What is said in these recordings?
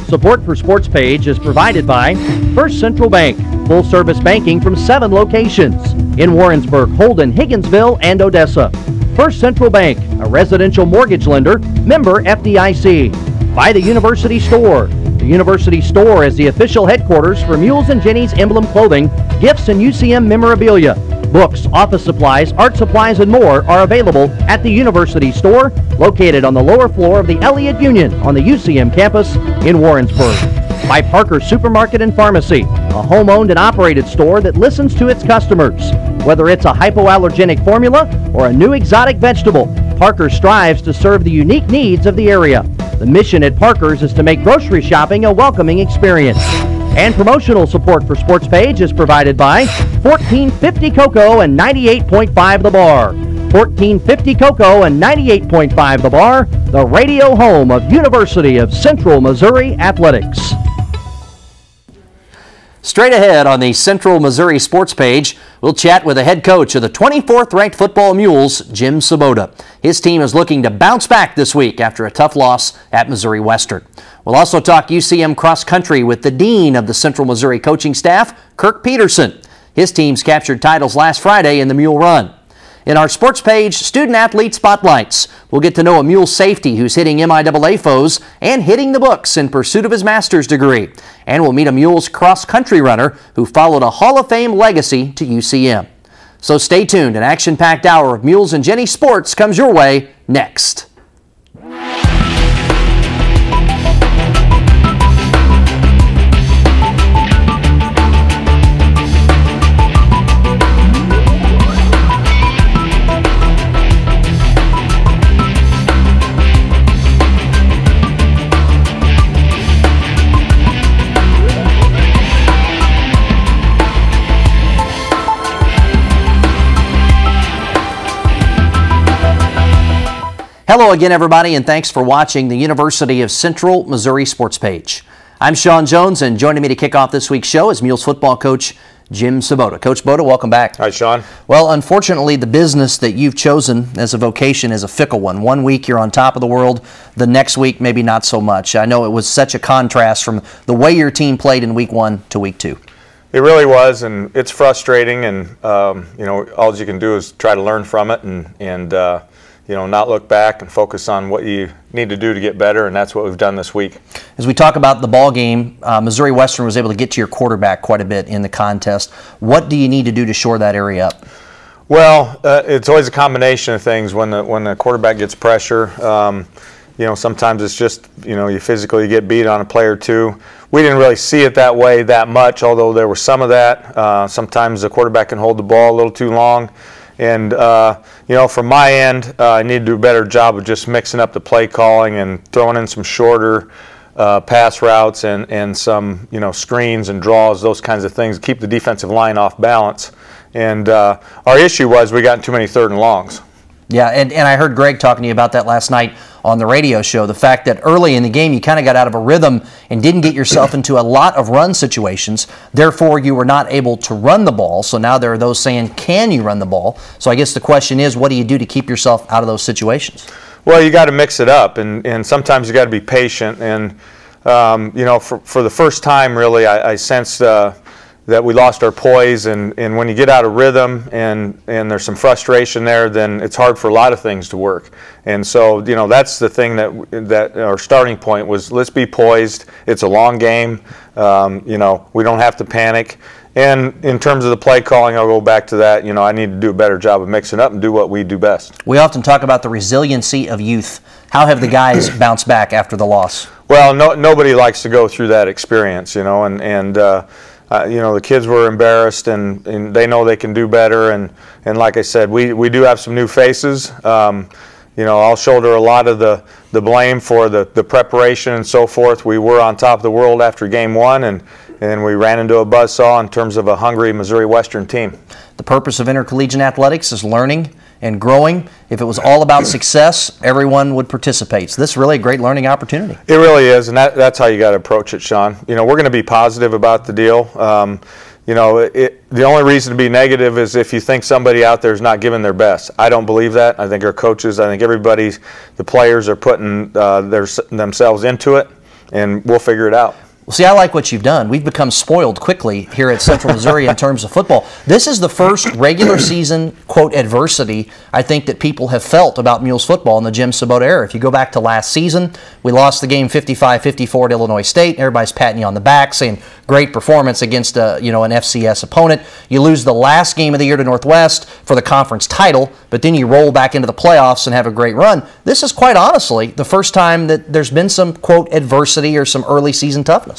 Support for Sportspage is provided by First Central Bank, full-service banking from 7 locations in Warrensburg, Holden, Higginsville, and Odessa. First Central Bank, a residential mortgage lender, member FDIC. By the University Store. The University Store is the official headquarters for Mules and Jenny's emblem clothing, gifts, and UCM memorabilia. Books, office supplies, art supplies, and more are available at the University Store, located on the lower floor of the Elliott Union on the UCM campus in Warrensburg. By Parker Supermarket and Pharmacy, a home-owned and operated store that listens to its customers. Whether it's a hypoallergenic formula or a new exotic vegetable, Parker strives to serve the unique needs of the area. The mission at Parker's is to make grocery shopping a welcoming experience. And promotional support for Sportspage is provided by 1450 Cocoa and 98.5 The Bar. 1450 Cocoa and 98.5 The Bar, the radio home of University of Central Missouri Athletics. Straight ahead on the Central Missouri Sports Page, we'll chat with the head coach of the 24th ranked football Mules, Jim Svoboda. His team is looking to bounce back this week after a tough loss at Missouri Western. We'll also talk UCM cross country with the dean of the Central Missouri coaching staff, Kirk Pederson. His teams captured titles last Friday in the Mule Run. In our Sports Page Student Athlete Spotlights, we'll get to know a Mule safety who's hitting MIAA foes and hitting the books in pursuit of his master's degree. And we'll meet a Mules cross-country runner who followed a Hall of Fame legacy to UCM. So stay tuned. An action-packed hour of Mules and Jenny sports comes your way next. Hello again, everybody, and thanks for watching the University of Central Missouri Sports Page. I'm Shawn Jones, and joining me to kick off this week's show is Mules football coach Jim Svoboda. Coach Svoboda, welcome back. Hi, Shawn. Well, unfortunately, the business that you've chosen as a vocation is a fickle one. One week you're on top of the world, the next week maybe not so much. I know it was such a contrast from the way your team played in week 1 to week 2. It really was, and it's frustrating, and you know, all you can do is try to learn from it and you know, not look back and focus on what you need to do to get better, and that's what we've done this week. As we talk about the ball game, Missouri Western was able to get to your quarterback quite a bit in the contest. What do you need to do to shore that area up? Well, it's always a combination of things. When the quarterback gets pressure, you know, sometimes it's just, you know, you physically get beat on a play or two. We didn't really see it that way that much, although there was some of that. Sometimes the quarterback can hold the ball a little too long. And, you know, from my end, I need to do a better job of just mixing up the play calling and throwing in some shorter pass routes and some, you know, screens and draws, those kinds of things, keep the defensive line off balance. And our issue was we got too many 3rd and longs. Yeah, and I heard Greg talking to you about that last night on the radio show, the fact that early in the game you kind of got out of a rhythm and didn't get yourself into a lot of run situations. Therefore, you were not able to run the ball. So now there are those saying, can you run the ball? So I guess the question is, what do you do to keep yourself out of those situations? Well, you got to mix it up, and sometimes you got to be patient. And, you know, for the first time, really, I sensed that we lost our poise, and when you get out of rhythm and there's some frustration there, then it's hard for a lot of things to work. And so, you know, that's the thing that our starting point was, let's be poised. It's a long game. You know, we don't have to panic. And in terms of the play calling, I'll go back to that. You know, I need to do a better job of mixing up and do what we do best. We often talk about the resiliency of youth. How have the guys bounced back after the loss? Well, nobody likes to go through that experience, you know, and you know, the kids were embarrassed, and they know they can do better. And like I said, we do have some new faces. You know, I'll shoulder a lot of the blame for the preparation and so forth. We were on top of the world after game 1, and we ran into a buzzsaw in terms of a hungry Missouri Western team. The purpose of intercollegiate athletics is learning and growing. If it was all about success, everyone would participate. So this is really a great learning opportunity. It really is, and that's how you got to approach it, Shawn. You know, we're going to be positive about the deal. You know, the only reason to be negative is if you think somebody out there is not giving their best. I don't believe that. I think our coaches, I think everybody, the players are putting themselves into it. and we'll figure it out. Well, see, I like what you've done. We've become spoiled quickly here at Central Missouri in terms of football. This is the first regular season, quote, adversity I think that people have felt about Mules football in the Jim Svoboda era. If you go back to last season, we lost the game 55-54 to Illinois State. Everybody's patting you on the back, saying great performance against an FCS opponent. You lose the last game of the year to Northwest for the conference title, but then you roll back into the playoffs and have a great run. This is quite honestly the first time that there's been some, quote, adversity or some early season toughness.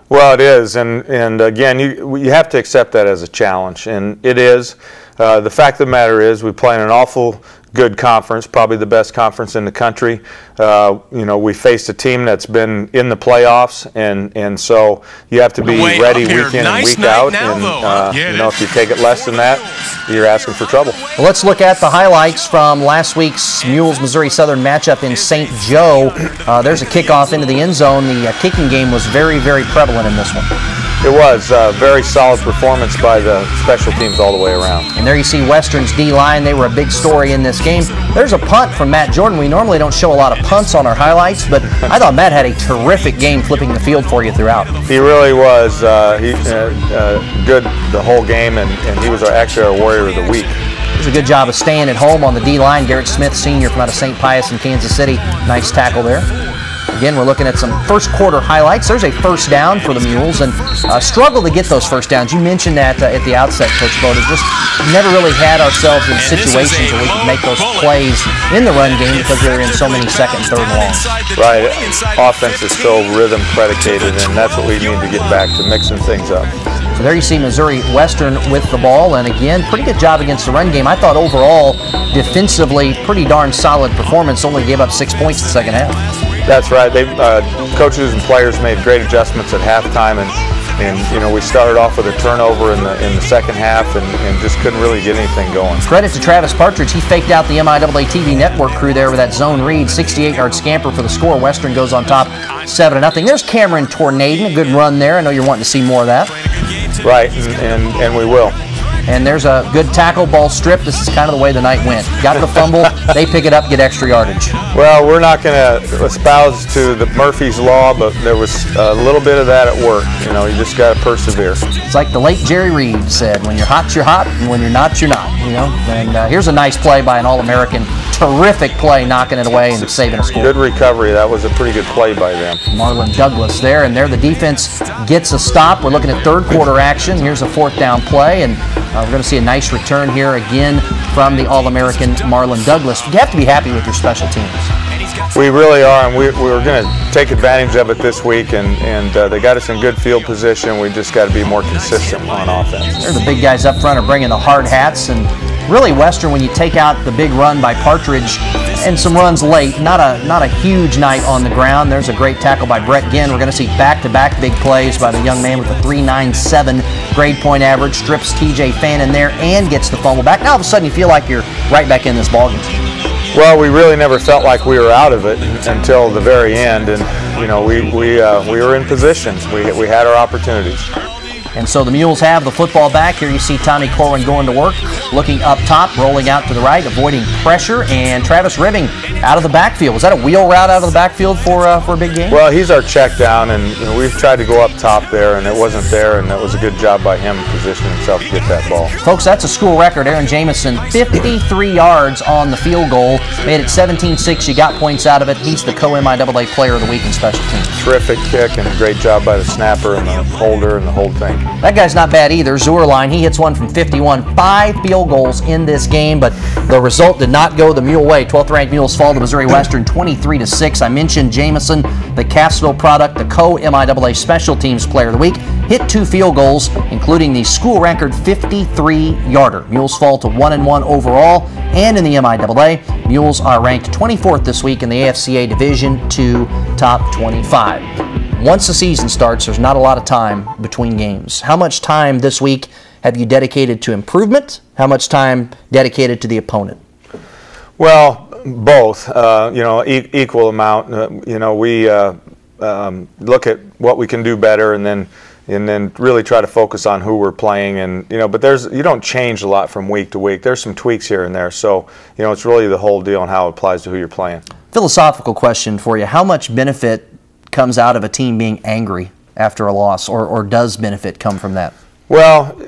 Well, it is, and again, you have to accept that as a challenge, and it is. The fact of the matter is we play in an awful good conference, probably the best conference in the country. We faced a team that's been in the playoffs, and so you have to be ready week in and week out. And if you take it less than that, you're asking for trouble. Well, let's look at the highlights from last week's Mules Missouri Southern matchup in St. Joe. There's a kickoff into the end zone. The kicking game was very, very prevalent in this one. It was a very solid performance by the special teams all the way around. And there you see Western's D-line. They were a big story in this game. There's a punt from Matt Jordan. We normally don't show a lot of punts on our highlights, but I thought Matt had a terrific game flipping the field for you throughout. He really was good the whole game, and he was actually our Warrior of the Week. It was a good job of staying at home on the D-line. Garrett Smith, senior from out of St. Pius in Kansas City. Nice tackle there. Again, we're looking at some first quarter highlights. There's a first down for the Mules, and struggle to get those first downs. You mentioned that at the outset, Coach Svoboda. Just never really had ourselves in situations where we could make those plays in the run game because we were in so many second and third and longs. Right. Offense is so rhythm predicated, and that's what we need to get back to, mixing things up. So there you see Missouri Western with the ball, and again, pretty good job against the run game. I thought overall, defensively, pretty darn solid performance. Only gave up 6 points in the second half. That's right. Coaches and players made great adjustments at halftime, and we started off with a turnover in the second half, and just couldn't really get anything going. Credit to Travis Partridge. He faked out the MIAA-TV network crew there with that zone read. 68-yard scamper for the score. Western goes on top 7-0. There's Cameron Tornaden. A good run there. I know you're wanting to see more of that. Right, and we will. And there's a good tackle, ball strip. This is kind of the way the night went. Got the fumble, they pick it up, get extra yardage. Well, we're not going to espouse to the Murphy's Law, but there was a little bit of that at work. You just got to persevere. It's like the late Jerry Reed said, when you're hot, and when you're not, you're not. And here's a nice play by an All-American. Terrific play, knocking it away and saving a score. Good recovery. That was a pretty good play by them. Marlon Douglas there, and there the defense gets a stop. We're looking at third quarter action. Here's a fourth down play, and we're going to see a nice return here again from the All-American Marlon Douglas. You have to be happy with your special teams. We really are, and we're going to take advantage of it this week, and they got us in good field position. We just got to be more consistent on offense. They're the big guys up front are bringing the hard hats, and really Western, when you take out the big run by Partridge and some runs late, not a huge night on the ground. There's a great tackle by Brett Ginn. We're going to see back-to-back big plays by the young man with a 3.97 grade point average, strips TJ Fannin there and gets the fumble back. Now all of a sudden you feel like you're right back in this ballgame. Well, we really never felt like we were out of it until the very end, and we were in position. We had our opportunities. And so the Mules have the football back. Here you see Tommy Corwin going to work, looking up top, rolling out to the right, avoiding pressure, and Travis Ribbing out of the backfield. Was that a wheel route out of the backfield for a big game? Well, he's our check down, and we've tried to go up top there, and it wasn't there, and that was a good job by him positioning himself to get that ball. Folks, that's a school record. Aaron Jamison, 53 yards on the field goal. Made it 17-6. You got points out of it. He's the co-MIAA Player of the Week in special teams. Terrific kick, and a great job by the snapper and the holder and the whole thing. That guy's not bad either. Zuerlein, he hits one from 51. 5 field goals in this game, but the result did not go the Mule way. 12th ranked Mules fall to Missouri Western 23-6. I mentioned Jamison, the Cassville product, the co-MIAA Special Teams Player of the Week, hit 2 field goals, including the school record 53-yarder. Mules fall to 1-1 overall, and in the MIAA, Mules are ranked 24th this week in the AFCA Division II Top 25. Once the season starts, there's not a lot of time between games. How much time this week have you dedicated to improvement? How much time dedicated to the opponent? Well, both. Equal amount. We look at what we can do better, and then really try to focus on who we're playing. And but you don't change a lot from week to week. There's some tweaks here and there. So it's really the whole deal and how it applies to who you're playing. Philosophical question for you: how much benefit comes out of a team being angry after a loss, or does benefit come from that? Well,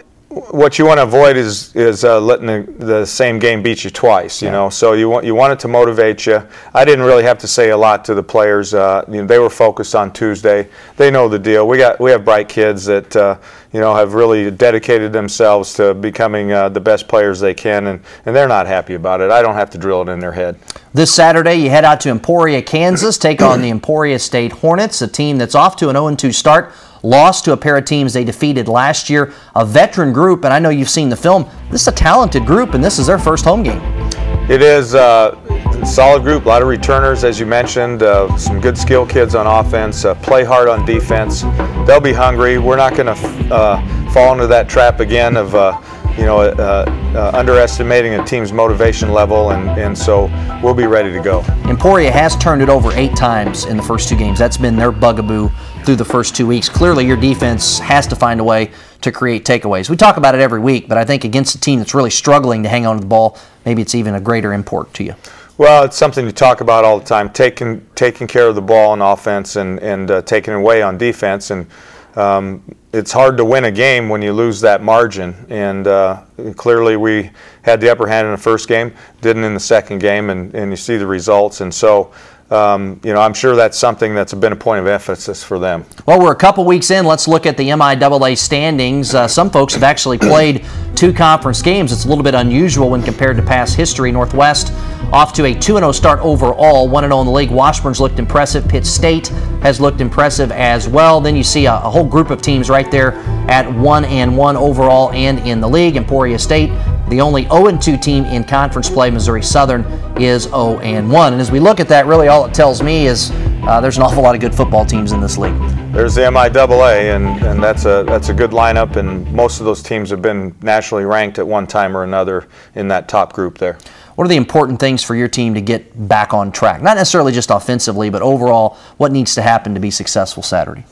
what you want to avoid is letting the same game beat you twice. You know, so you want it to motivate you. I didn't really have to say a lot to the players. You know, they were focused on Tuesday. They know the deal. We have bright kids that you know, have really dedicated themselves to becoming the best players they can, and they're not happy about it. I don't have to drill it in their head. This Saturday, you head out to Emporia, Kansas, take on the Emporia State Hornets, a team that's off to an 0-2 start. Lost to a pair of teams they defeated last year, a veteran group, and I know you've seen the film. This is a talented group, and this is their first home game. It is a solid group, a lot of returners, as you mentioned, some good skill kids on offense, play hard on defense. They'll be hungry. We're not going to fall into that trap again of you know, underestimating a team's motivation level, and so we'll be ready to go. Emporia has turned it over 8 times in the first 2 games. That's been their bugaboo through the first 2 weeks. Clearly, your defense has to find a way to create takeaways. We talk about it every week, but I think against a team that's really struggling to hang on to the ball, maybe it's even a greater import to you. Well, it's something you talk about all the time, taking care of the ball on offense and taking it away on defense. And it's hard to win a game when you lose that margin. And clearly we had the upper hand in the first game, didn't in the second game, and you see the results. And so you know, I'm sure that's something that's been a point of emphasis for them. Well, we're a couple weeks in. Let's look at the MIAA standings. Some folks have actually played 2 conference games. It's a little bit unusual when compared to past history. Northwest off to a 2-0 start overall, 1-0 in the league. Washburn's looked impressive. Pitt State has looked impressive as well. Then you see a whole group of teams right there at 1-1 overall and in the league. Emporia State, the only 0-2 team in conference play. Missouri Southern is 0-1. And as we look at that, really all it tells me is there's an awful lot of good football teams in this league. There's the MIAA, and that's a good lineup, and most of those teams have been nationally ranked at one time or another in that top group there. What are the important things for your team to get back on track? Not necessarily just offensively, but overall, what needs to happen to be successful Saturday?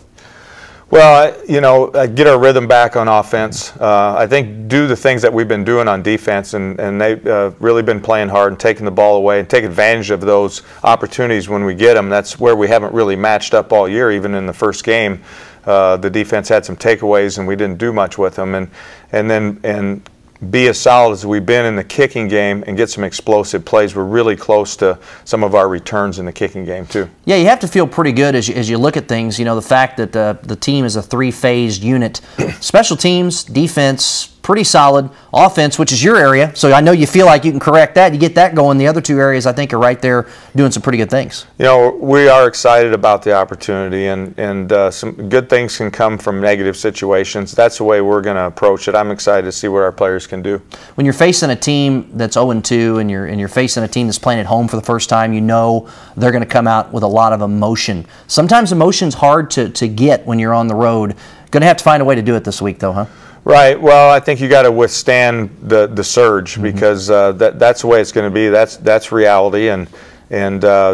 Well, you know, get our rhythm back on offense. I think do the things that we've been doing on defense, and they've really been playing hard and taking the ball away and take advantage of those opportunities when we get them. That's where we haven't really matched up all year. Even in the first game, the defense had some takeaways and we didn't do much with them. And be as solid as we've been in the kicking game and get some explosive plays. We're really close to some of our returns in the kicking game too. Yeah, you have to feel pretty good as you look at things. You know, the fact that the team is a 3-phased unit. Special teams, defense, pretty solid. Offense, which is your area, so I know you feel like you can correct that. You get that going. The other 2 areas, I think, are right there doing some pretty good things. You know, we are excited about the opportunity, and some good things can come from negative situations. That's the way we're going to approach it. I'm excited to see what our players can do. When you're facing a team that's 0-2 and you're facing a team that's playing at home for the first time, you know they're going to come out with a lot of emotion. Sometimes emotion's hard to get when you're on the road. Going to have to find a way to do it this week, though, huh? Right. Well, I think you got to withstand the surge, because that's the way it's going to be. That's reality, and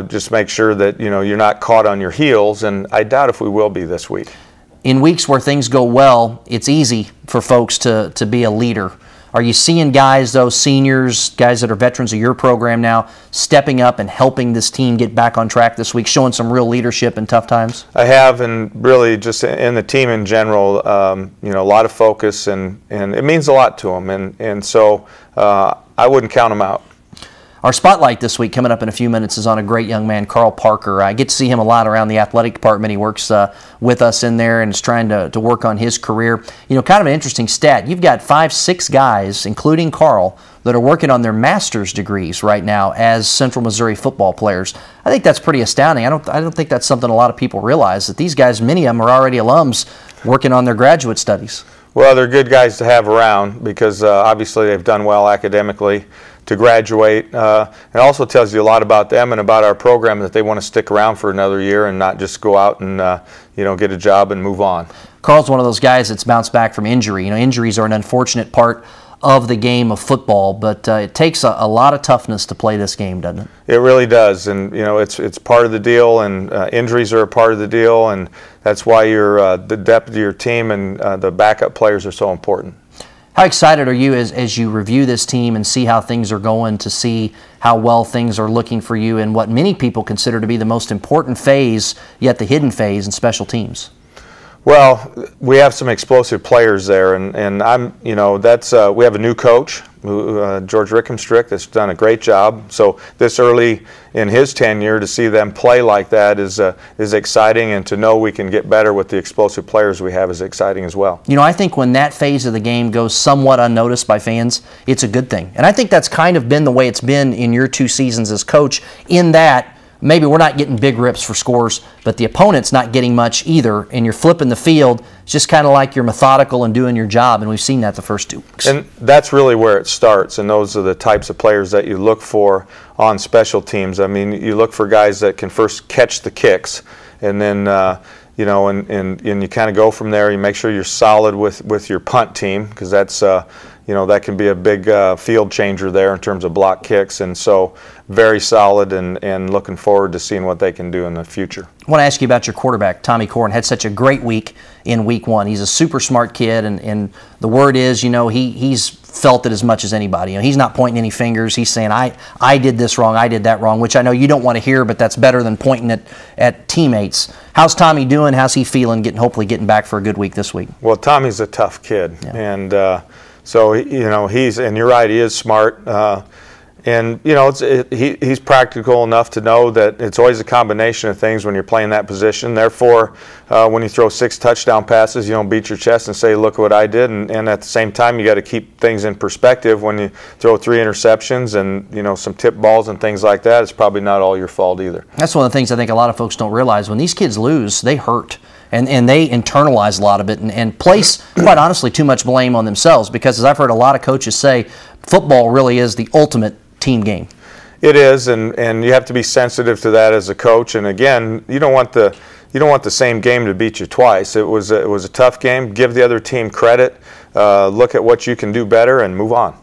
just make sure that you're not caught on your heels. And I doubt if we will be this week. In weeks where things go well, it's easy for folks to be a leader. Are you seeing guys, those seniors, guys that are veterans of your program now, stepping up and helping this team get back on track this week, showing some real leadership in tough times? I have, and really just in the team in general, a lot of focus, and it means a lot to them, and so I wouldn't count them out. Our spotlight this week, coming up in a few minutes, is on a great young man, Karl Parker. I get to see him a lot around the athletic department. He works with us in there and is trying to work on his career. Kind of an interesting stat. You've got 5-6 guys, including Karl, that are working on their master's degrees right now as Central Missouri football players. I think that's pretty astounding. I don't think that's something a lot of people realize, that these guys, many of them are already alums working on their graduate studies. Well, they're good guys to have around, because obviously they've done well academically to graduate. It also tells you a lot about them and about our program, that they want to stick around for another year and not just go out and get a job and move on. Karl's one of those guys that's bounced back from injury. Injuries are an unfortunate part of the game of football, but it takes a lot of toughness to play this game, doesn't it? It really does, and it's part of the deal, and injuries are a part of the deal, and that's why the depth of your team and the backup players are so important. How excited are you as you review this team and see how things are going, to see how well things are looking for you in what many people consider to be the most important phase, yet the hidden phase in special teams? Well, we have some explosive players there, and I'm, that's we have a new coach, George Rickenstrick, that's done a great job. So this early in his tenure, to see them play like that is exciting, and to know we can get better with the explosive players we have is exciting as well. I think when that phase of the game goes somewhat unnoticed by fans, it's a good thing. And I think that's kind of been the way it's been in your 2 seasons as coach, in that maybe we're not getting big rips for scores, but the opponent's not getting much either, and you're flipping the field. It's just kind of like you're methodical and doing your job, and we've seen that the first 2 weeks. And that's really where it starts, and those are the types of players that you look for on special teams. I mean, you look for guys that can first catch the kicks, and then and you kind of go from there. You make sure you're solid with your punt team, because that's that can be a big field changer there in terms of block kicks, and so very solid, and looking forward to seeing what they can do in the future. I want to ask you about your quarterback. Tommy Corn had such a great week in week 1. He's a super smart kid, and the word is, he's felt it as much as anybody. He's not pointing any fingers. He's saying, I did this wrong, I did that wrong, which I know you don't want to hear, but that's better than pointing at teammates. How's Tommy doing? How's he feeling, hopefully getting back for a good week this week? Well, Tommy's a tough kid, and so he's, and you're right, he is smart, and he's practical enough to know that it's always a combination of things when you're playing that position. Therefore, when you throw 6 touchdown passes, you don't beat your chest and say, look what I did, and at the same time, you got to keep things in perspective. When you throw 3 interceptions and some tip balls and things like that, it's probably not all your fault either. That's one of the things I think a lot of folks don't realize. When these kids lose, they hurt. And they internalize a lot of it and place, quite honestly, too much blame on themselves, because as I've heard a lot of coaches say, football really is the ultimate team game. It is, and you have to be sensitive to that as a coach. And again, you don't want the same game to beat you twice. It was a tough game. Give the other team credit. Look at what you can do better and move on.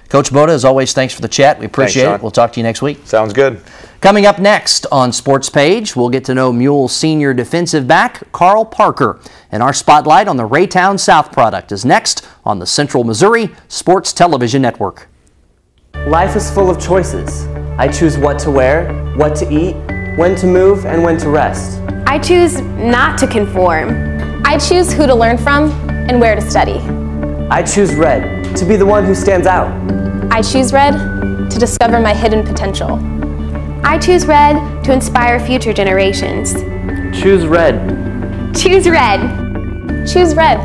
Coach Svoboda, as always, thanks for the chat. We appreciate it. We'll talk to you next week. Sounds good. Coming up next on Sportspage, we'll get to know Mules senior defensive back Karl Parker. And our spotlight on the Raytown South product is next on the Central Missouri Sports Television Network. Life is full of choices. I choose what to wear, what to eat, when to move, and when to rest. I choose not to conform. I choose who to learn from and where to study. I choose red, to be the one who stands out. I choose red to discover my hidden potential. I choose red to inspire future generations. Choose red. Choose red. Choose red.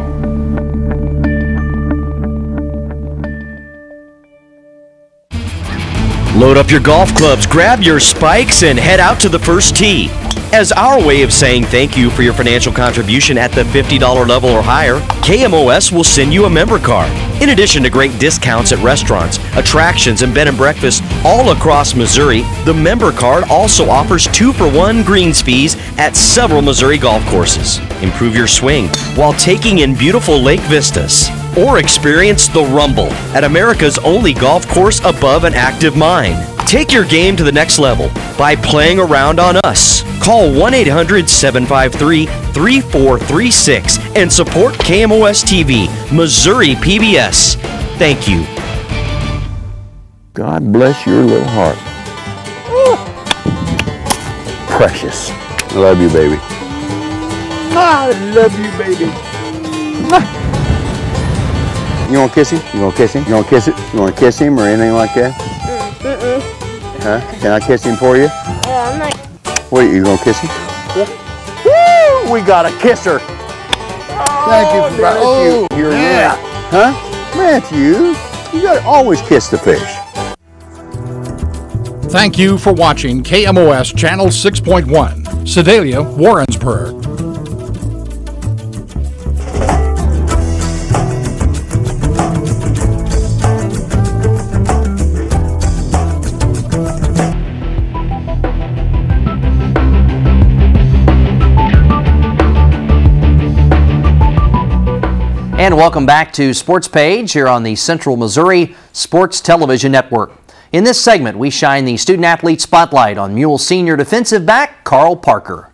Load up your golf clubs, grab your spikes, and head out to the first tee. As our way of saying thank you for your financial contribution at the $50 level or higher, KMOS will send you a member card. In addition to great discounts at restaurants, attractions, and bed and breakfast all across Missouri, the member card also offers 2-for-1 greens fees at several Missouri golf courses. Improve your swing while taking in beautiful lake vistas. Or experience the Rumble at America's only golf course above an active mine. Take your game to the next level by playing around on us. Call 1-800-753-3436 and support KMOS-TV, Missouri PBS. Thank you. God bless your little heart. Precious. I love you, baby. I love you, baby. You want to kiss him? You want to kiss him? You want to kiss it? You want to kiss him or anything like that? Huh? Can I kiss him for you? Yeah, I'm not. What, you going to kiss him? Yeah. Woo! We got a kisser. Thank you, bro. Oh, you're right. Huh? Matthew, you got to always kiss the fish. Thank you for watching KMOS Channel 6.1, Sedalia, Warrensburg. And welcome back to Sportspage here on the Central Missouri Sports Television Network. In this segment, we shine the student-athlete spotlight on Mule senior defensive back Karl Parker.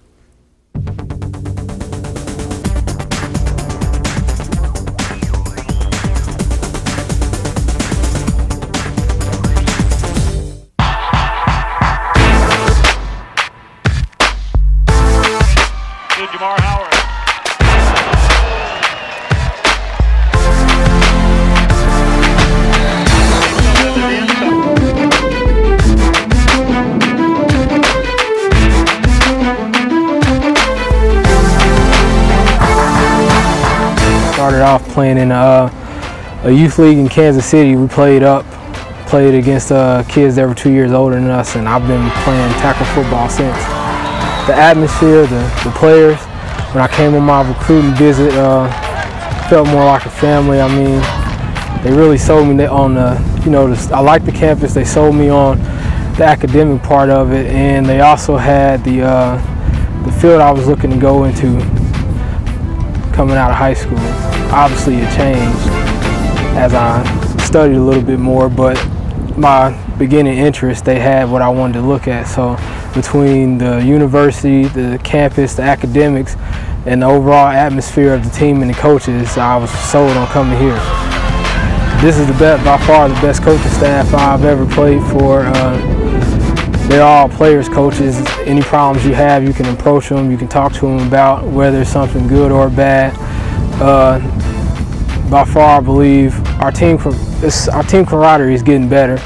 started off playing in a youth league in Kansas City. We played against kids that were 2 years older than us, and I've been playing tackle football since. The atmosphere, the players, when I came on my recruiting visit, felt more like a family. I mean, they really sold me on the, I like the campus. They sold me on the academic part of it, and they also had the field I was looking to go into coming out of high school. Obviously it changed as I studied a little bit more, but my beginning interest, they had what I wanted to look at. So between the university, the campus, the academics, and the overall atmosphere of the team and the coaches, I was sold on coming here. This is by far the best coaching staff I've ever played for. They're all players, coaches. Any problems you have, you can approach them, you can talk to them about whether it's something good or bad. By far, I believe our team camaraderie is getting better.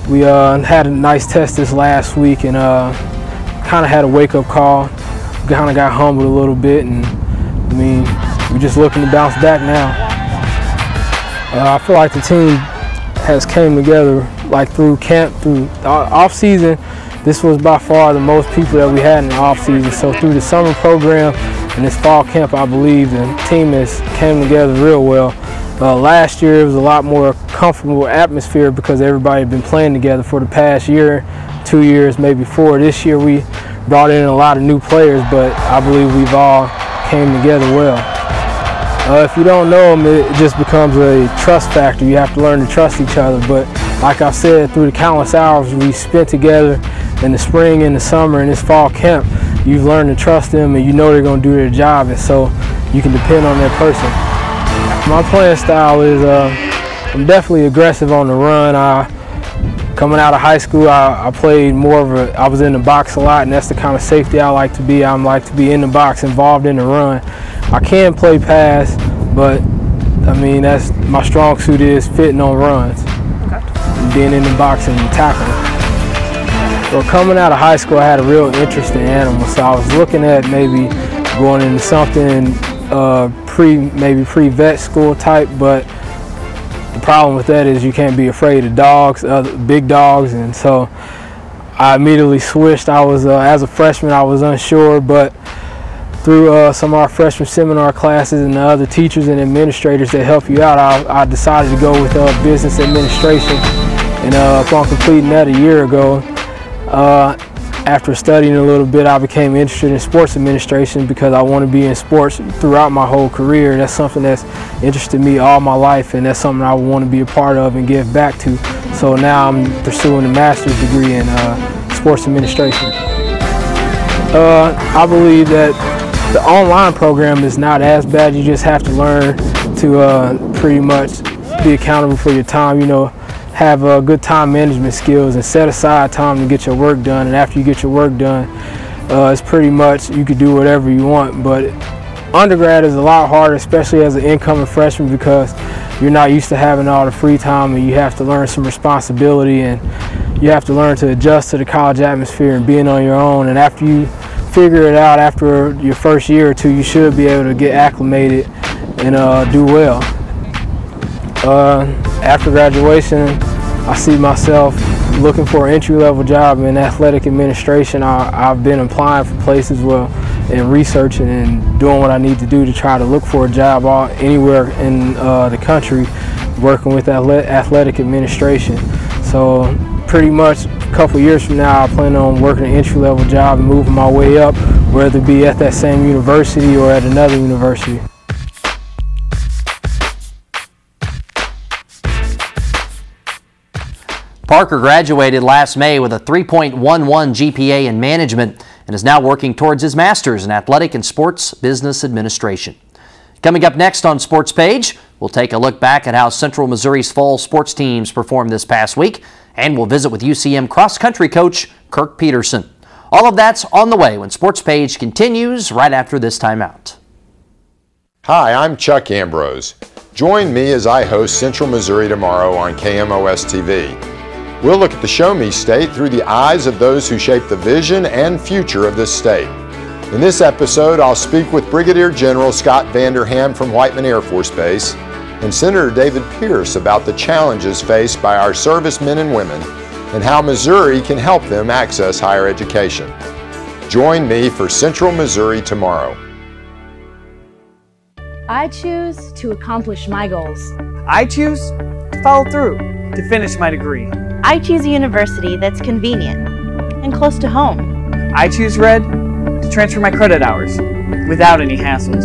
We had a nice test this last week and kind of had a wake-up call. Kind of got humbled a little bit, and I mean, we're just looking to bounce back now. I feel like the team has came together like through camp, through off-season. This was by far the most people that we had in the off-season. So through the summer program and this fall camp, I believe the team has came together real well. Last year it was a lot more comfortable atmosphere because everybody had been playing together for the past year, 2 years, maybe 4. This year we brought in a lot of new players, but I believe we've all came together well. If you don't know them, it just becomes a trust factor. You have to learn to trust each other. But like I said, through the countless hours we spent together in the spring and the summer and this fall camp, you've learned to trust them and you know they're going to do their job, and so you can depend on that person. My playing style is I'm definitely aggressive on the run. Coming out of high school, I played more of I was in the box a lot, and that's the kind of safety I like to be. I like to be in the box, involved in the run. I can play pass, but I mean, that's my strong suit is fitting on runs, being in the box and tackling. So coming out of high school, I had a real interest in animals, so I was looking at maybe going into something maybe pre-vet school type, but the problem with that is you can't be afraid of dogs, big dogs, and so I immediately switched. I was as a freshman, I was unsure, but through some of our freshman seminar classes and the other teachers and administrators that help you out, I decided to go with business administration, and upon completing that a year ago, after studying a little bit, I became interested in sports administration because I want to be in sports throughout my whole career. That's something that's interested me all my life, and that's something I want to be a part of and give back to. So now I'm pursuing a master's degree in sports administration. I believe that the online program is not as bad. You just have to learn to pretty much be accountable for your time, you know, have good time management skills and set aside time to get your work done. And after you get your work done, it's pretty much you could do whatever you want. But undergrad is a lot harder, especially as an incoming freshman, because you're not used to having all the free time, and you have to learn some responsibility, and you have to learn to adjust to the college atmosphere and being on your own. And after you figure it out after your first year or two, you should be able to get acclimated and do well. After graduation, I see myself looking for an entry-level job in athletic administration. I've been applying for places and researching and doing what I need to do to try to look for a job anywhere in the country working with athletic administration. So pretty much a couple years from now, I plan on working an entry-level job and moving my way up, whether it be at that same university or at another university. Parker graduated last May with a 3.11 GPA in management and is now working towards his master's in athletic and sports business administration. Coming up next on Sports Page, we'll take a look back at how Central Missouri's fall sports teams performed this past week, and we'll visit with UCM cross-country coach Kirk Pederson. All of that's on the way when Sports Page continues right after this timeout. Hi, I'm Chuck Ambrose. Join me as I host Central Missouri tomorrow on KMOS-TV. We'll look at the Show Me State through the eyes of those who shape the vision and future of this state. In this episode, I'll speak with Brigadier General Scott Vanderham from Whiteman Air Force Base and Senator David Pierce about the challenges faced by our servicemen and women and how Missouri can help them access higher education. Join me for Central Missouri Tomorrow. I choose to accomplish my goals. I choose to follow through, to finish my degree. I choose a university that's convenient and close to home. I choose Red to transfer my credit hours without any hassles.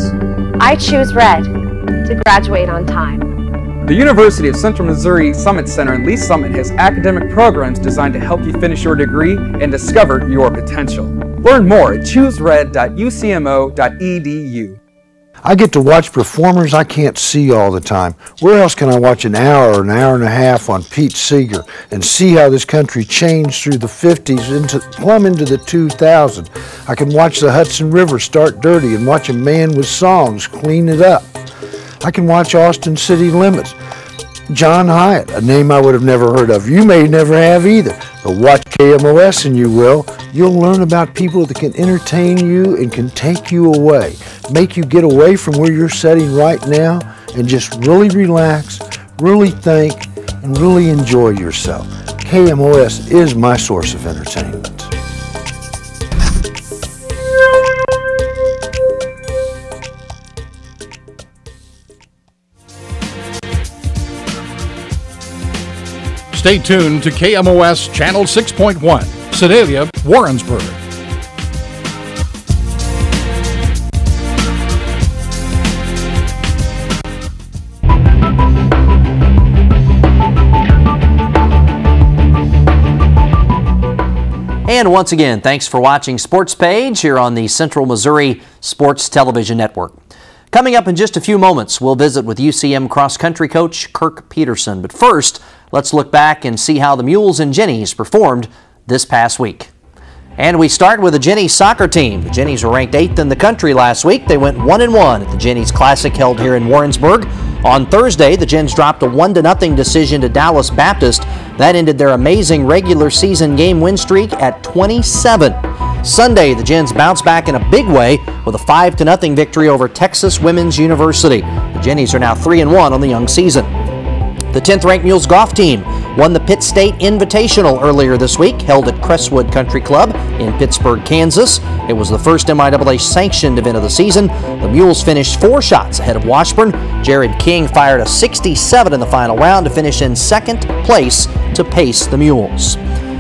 I choose Red to graduate on time. The University of Central Missouri Summit Center in Lee Summit has academic programs designed to help you finish your degree and discover your potential. Learn more at choosered.ucmo.edu. I get to watch performers I can't see all the time. Where else can I watch an hour or an hour and a half on Pete Seeger and see how this country changed through the 50s plumb into the 2000s? I can watch the Hudson River start dirty and watch a man with songs clean it up. I can watch Austin City Limits. John Hyatt, a name I would have never heard of. You may never have either, but watch KMOS and you will. You'll learn about people that can entertain you and can take you away, make you get away from where you're sitting right now and just really relax, really think, and really enjoy yourself. KMOS is my source of entertainment. Stay tuned to KMOS Channel 6.1, Sedalia, Warrensburg. And once again, thanks for watching Sportspage here on the Central Missouri Sports Television Network. Coming up in just a few moments, we'll visit with UCM cross-country coach Kirk Pederson. But first, let's look back and see how the Mules and Jennies performed this past week. And we start with the Jennies soccer team. The Jennies were ranked 8th in the country last week. They went 1-1 at the Jennies Classic held here in Warrensburg. On Thursday, the Gens dropped a 1-0 decision to Dallas Baptist. That ended their amazing regular season game win streak at 27. Sunday, the Gens bounced back in a big way with a 5-0 victory over Texas Women's University. The Jennies are now 3-1 on the young season. The 10th-ranked Mules golf team won the Pitt State Invitational earlier this week, held at Crestwood Country Club in Pittsburgh, Kansas. It was the first MIAA-sanctioned event of the season. The Mules finished 4 shots ahead of Washburn. Jared King fired a 67 in the final round to finish in 2nd place to pace the Mules.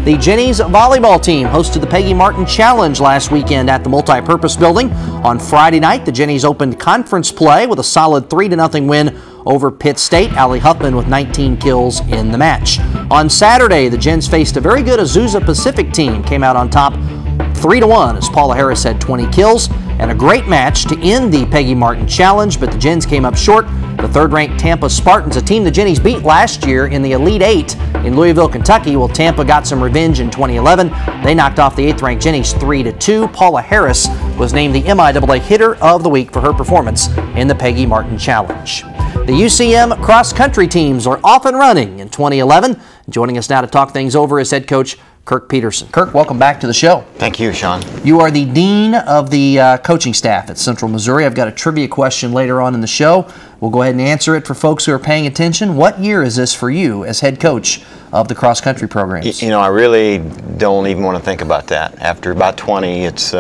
The Jennies volleyball team hosted the Peggy Martin Challenge last weekend at the Multipurpose Building. On Friday night, the Jennies opened conference play with a solid 3-0 win over Pitt State. Allie Huffman with 19 kills in the match. On Saturday, the Gens faced a very good Azusa Pacific team, came out on top 3-1 as Paula Harris had 20 kills, and a great match to end the Peggy Martin Challenge, but the Gens came up short. The 3rd-ranked Tampa Spartans, a team the Jennies beat last year in the Elite 8 in Louisville, Kentucky. Well, Tampa got some revenge in 2011. They knocked off the 8th-ranked Jennies 3-2. Paula Harris was named the MIAA Hitter of the Week for her performance in the Peggy Martin Challenge. The UCM cross-country teams are off and running in 2011. Joining us now to talk things over is head coach Kirk Pederson. Kirk, welcome back to the show. Thank you, Shawn. You are the dean of the coaching staff at Central Missouri. I've got a trivia question later on in the show. We'll go ahead and answer it for folks who are paying attention. What year is this for you as head coach of the cross-country programs? You know, I really don't even want to think about that. After about 20, it's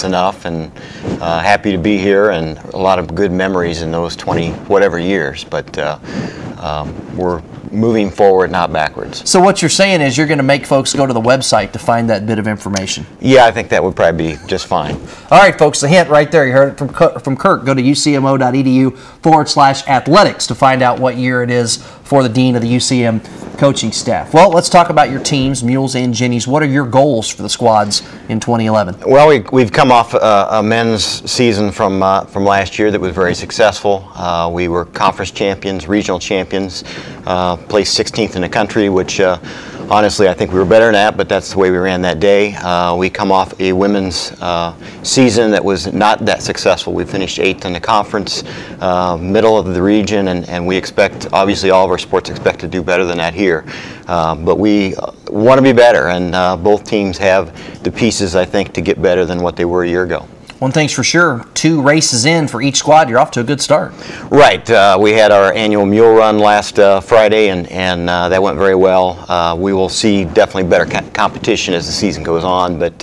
enough, and happy to be here, and a lot of good memories in those 20 whatever years. But we're moving forward, not backwards. So what you're saying is you're going to make folks go to the website to find that bit of information? Yeah, I think that would probably be just fine. All right, folks, the hint right there. You heard it from Kirk. Go to ucmo.edu/athletics to find out what year it is for the dean of the UCM coaching staff. Well, let's talk about your teams, Mules and Jennies. What are your goals for the squads in 2011? Well, we've come off a men's season from last year that was very successful. We were conference champions, regional champions, placed 16th in the country, which honestly I think we were better than that, but that's the way we ran that day. We come off a women's season that was not that successful. We finished 8th in the conference, middle of the region, and we expect, obviously all of our sports expect to do better than that here. But we want to be better, and both teams have the pieces, I think, to get better than what they were a year ago. One thing's for sure, 2 races in for each squad, you're off to a good start. Right. We had our annual Mule Run last Friday, and that went very well. We will see definitely better competition as the season goes on, but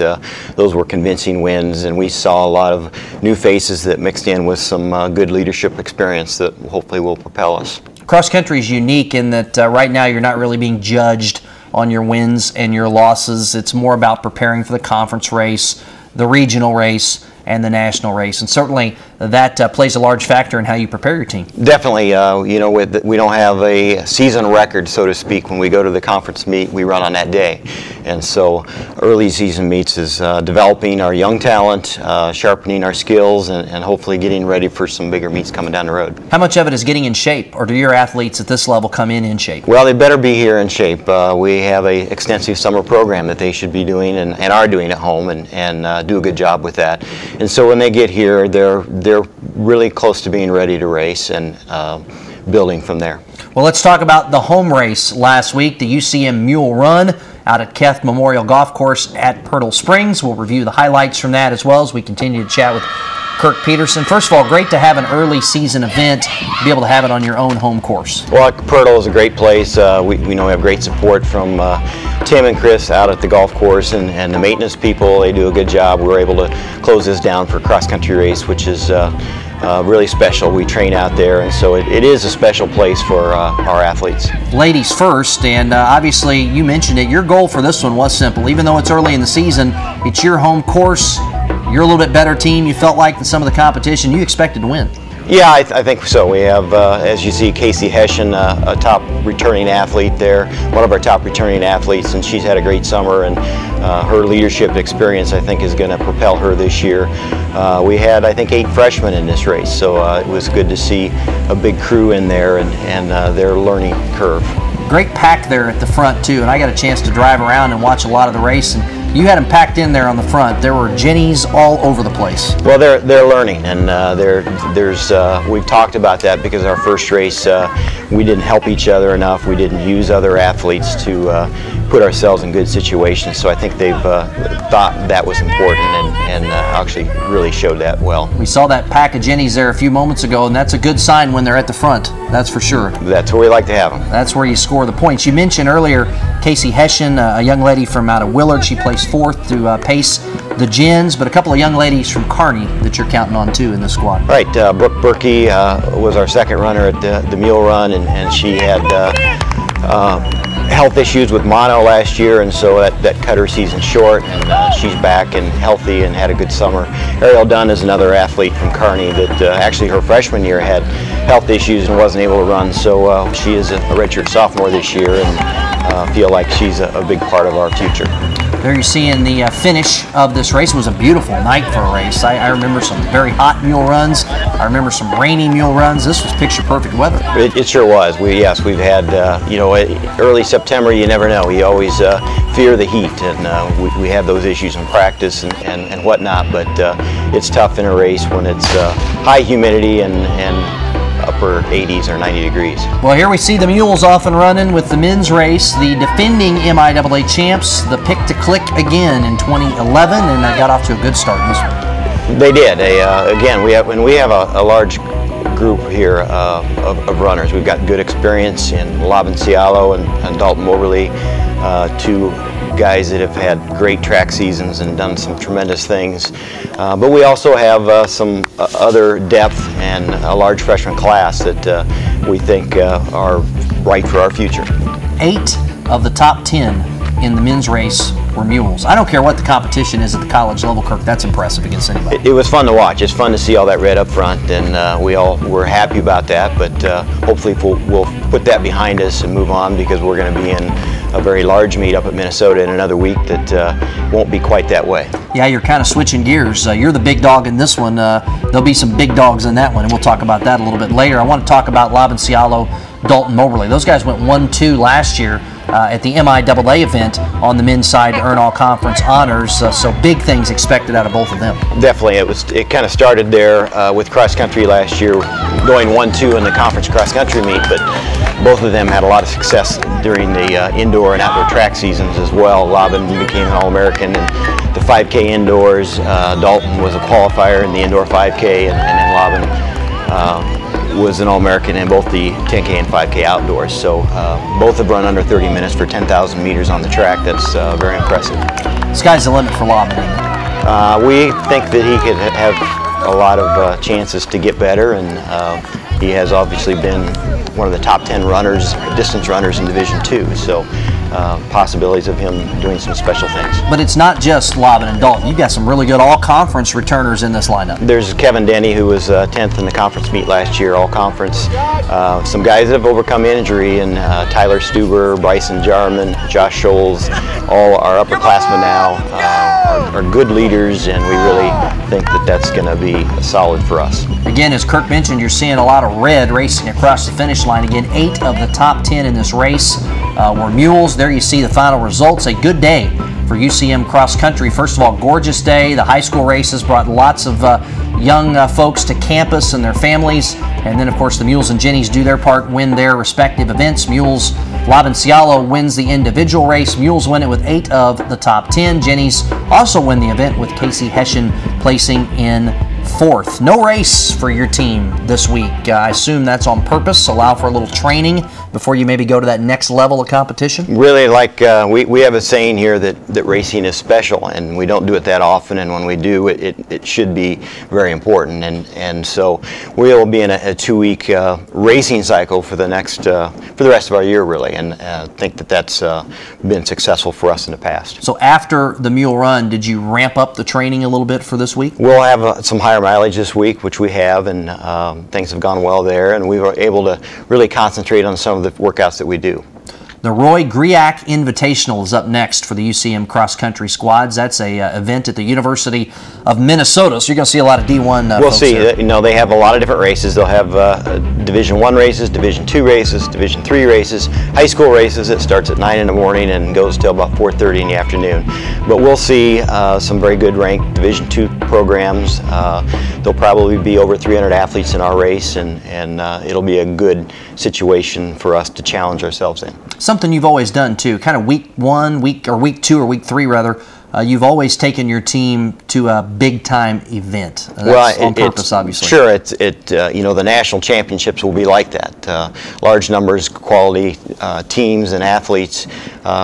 those were convincing wins, and we saw a lot of new faces that mixed in with some good leadership experience that hopefully will propel us. Cross country is unique in that right now you're not really being judged on your wins and your losses. It's more about preparing for the conference race, the regional race, and the national race, and certainly that plays a large factor in how you prepare your team. Definitely, you know, we don't have a season record, so to speak. When we go to the conference meet, we run on that day, and so early season meets is developing our young talent, sharpening our skills, and hopefully getting ready for some bigger meets coming down the road. How much of it is getting in shape, or do your athletes at this level come in shape? Well, they better be here in shape. We have an extensive summer program that they should be doing and are doing at home, and do a good job with that. And so when they get here, they're really close to being ready to race and building from there. Well, let's talk about the home race last week, the UCM Mule Run out at Keth Memorial Golf Course at Pirtle Springs. We'll review the highlights from that as well as we continue to chat with Kirk Pederson. First of all, great to have an early season event, to be able to have it on your own home course. Well, Pirtle is a great place. We know we have great support from Tim and Chris out at the golf course, and the maintenance people. They do a good job. We were able to close this down for cross-country race, which is really special. We train out there, and so it is a special place for our athletes. Ladies first, and obviously you mentioned it, your goal for this one was simple. Even though it's early in the season, it's your home course. You're a little bit better team, you felt like, than some of the competition. You expected to win. Yeah, I think so. We have, as you see, Casey Hessian, a top returning athlete there, one of our top returning athletes, and she's had a great summer, and her leadership experience, I think, is going to propel her this year. We had, I think, 8 freshmen in this race, so it was good to see a big crew in there and their learning curve. Great pack there at the front, too, and I got a chance to drive around and watch a lot of the race, and you had them packed in there on the front. There were Jennies all over the place. Well, they're learning, and we've talked about that because our first race, we didn't help each other enough. We didn't use other athletes to put ourselves in good situations, so I think they've thought that was important and actually really showed that well. We saw that pack of Jennies there a few moments ago, and that's a good sign when they're at the front, that's for sure. That's where we like to have them. That's where you score the points. You mentioned earlier Casey Hessian, a young lady from out of Willard. She placed 4th to pace the Gens, but a couple of young ladies from Kearney that you're counting on too in this squad. Right, Brooke Berkey was our second runner at the Mule Run, and she had health issues with mono last year, and so that cut her season short, and she's back and healthy and had a good summer. Ariel Dunn is another athlete from Kearney that actually her freshman year had health issues and wasn't able to run, so she is a redshirt sophomore this year, and feel like she's a big part of our future. There you see in the finish of this race. It was a beautiful night for a race. I remember some very hot mule runs. I remember some rainy mule runs. This was picture-perfect weather. It sure was. We've had, you know, early September, you never know. You always fear the heat, and we have those issues in practice and whatnot, but it's tough in a race when it's high humidity and upper 80s or 90 degrees. Well, here we see the Mules off and running with the men's race. The defending MIAA champs, the pick to click again in 2011, and I got off to a good start in this one. They did. Again, we have a large group here of runners. We've got good experience in Lavin Cialo and Dalton Moberly, 2 guys that have had great track seasons and done some tremendous things. But we also have some other depth and a large freshman class that we think are right for our future. 8 of the top 10 in the men's race were Mules. I don't care what the competition is at the college level, Kirk, that's impressive against anybody. It was fun to watch. It's fun to see all that red up front, and we all were happy about that, but hopefully we'll put that behind us and move on, because we're going to be in a very large meet up at Minnesota in another week that won't be quite that way. Yeah, you're kind of switching gears. You're the big dog in this one. There'll be some big dogs in that one, and we'll talk about that a little bit later. I want to talk about Lavin Cialo, Dalton Moberly. Those guys went 1-2 last year at the MIAA event on the men's side to earn all conference honors, so big things expected out of both of them. Definitely. It kind of started there with cross country last year, going 1-2 in the conference cross country meet, but both of them had a lot of success during the indoor and outdoor track seasons as well. Lavin became an All-American, and the 5K indoors. Dalton was a qualifier in the indoor 5K, and then Lobbin was an All-American in both the 10K and 5K outdoors. So both have run under 30 minutes for 10,000 meters on the track. That's very impressive. Sky's the limit for Lobbin, isn't it? We think that he could have a lot of chances to get better, and he has obviously been one of the top 10 runners, distance runners in Division II. So possibilities of him doing some special things. But it's not just Lobbin and Dalton. You've got some really good all-conference returners in this lineup. There's Kevin Denny, who was 10th in the conference meet last year, all-conference. Some guys that have overcome injury, and Tyler Stuber, Bryson Jarman, Josh Scholes, all are upperclassmen now, are good leaders, and we really think that that's going to be solid for us. Again, as Kirk mentioned, you're seeing a lot of red racing across the finish line. Again, 8 of the top 10 in this race were mules. There you see the final results. A good day for UCM cross country. First of all, gorgeous day. The high school races brought lots of young folks to campus and their families. And then, of course, the Mules and Jennies do their part, win their respective events. Mules, Lobbin-Cialo wins the individual race. Mules win it with 8 of the top 10. Jennies also win the event with Casey Hessian placing in 4th. No race for your team this week. I assume that's on purpose, allow for a little training before you maybe go to that next level of competition? Really, like we have a saying here that racing is special, and we don't do it that often, and when we do, it should be very important. And so we'll be in a 2-week racing cycle for the next for the rest of our year, really, and think that that's been successful for us in the past. So after the Mule Run, did you ramp up the training a little bit for this week? We'll have some higher mileage this week, which we have, and things have gone well there, and we were able to really concentrate on some of the workouts that we do. The Roy Griak Invitational is up next for the UCM cross-country squads. That's a event at the University of Minnesota, so you're going to see a lot of D1 We'll folks see. there. You know, they have a lot of different races. They'll have Division I races, Division II races, Division III races, high school races. It starts at 9 in the morning and goes till about 4:30 in the afternoon. But we'll see some very good ranked Division II programs. There'll probably be over 300 athletes in our race, and it'll be a good situation for us to challenge ourselves in. Something you've always done too, kind of week 2 or week 3 rather, you've always taken your team to a big time event. That's on purpose, obviously. Sure, you know, the national championships will be like that. Large numbers, quality teams and athletes.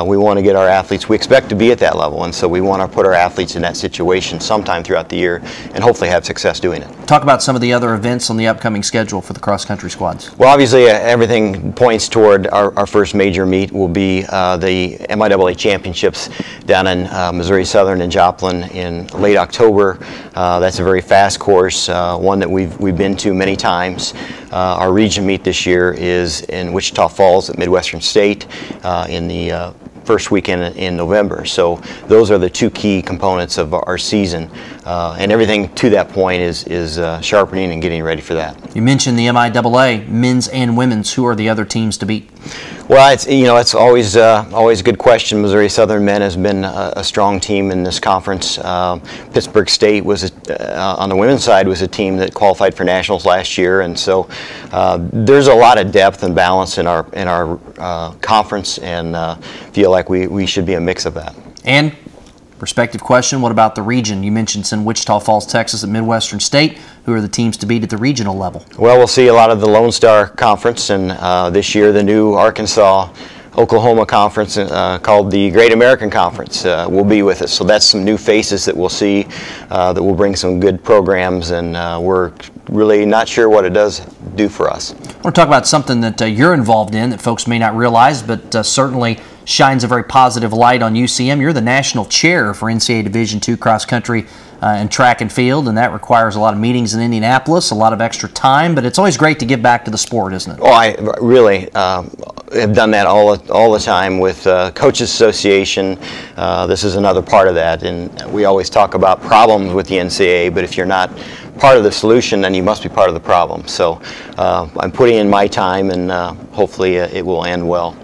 We want to get our athletes. We expect to be at that level, and so we want to put our athletes in that situation sometime throughout the year, and hopefully have success doing it. Talk about some of the other events on the upcoming schedule for the cross country squads. Well, obviously, everything points toward our first major meet will be the MIAA Championships down in Missouri Southern and Joplin in late October. That's a very fast course, one that we've been to many times. Our region meet this year is in Wichita Falls at Midwestern State in the first weekend in November. So those are the 2 key components of our season, and everything to that point is sharpening and getting ready for that. You mentioned the MIAA, men's and women's. Who are the other teams to beat? Well, it's always a good question. Missouri Southern men has been a strong team in this conference. Pittsburgh State was on the women's side was a team that qualified for nationals last year, and so there's a lot of depth and balance in our conference, and feel like we should be a mix of that. And perspective question, what about the region? You mentioned it's in Wichita Falls, Texas at Midwestern State. Who are the teams to beat at the regional level? Well, we'll see a lot of the Lone Star Conference, and this year the new Arkansas-Oklahoma Conference called the Great American Conference will be with us. So that's some new faces that we'll see that will bring some good programs, and we're really not sure what it does do for us. I want to talk about something that you're involved in that folks may not realize, but certainly shines a very positive light on UCM. You're the national chair for NCAA Division II cross country and track and field, and that requires a lot of meetings in Indianapolis, a lot of extra time, but it's always great to give back to the sport, isn't it? Oh, I really have done that all the time with Coaches Association. This is another part of that, and we always talk about problems with the NCAA, but if you're not part of the solution, then you must be part of the problem. So I'm putting in my time, and hopefully it will end well.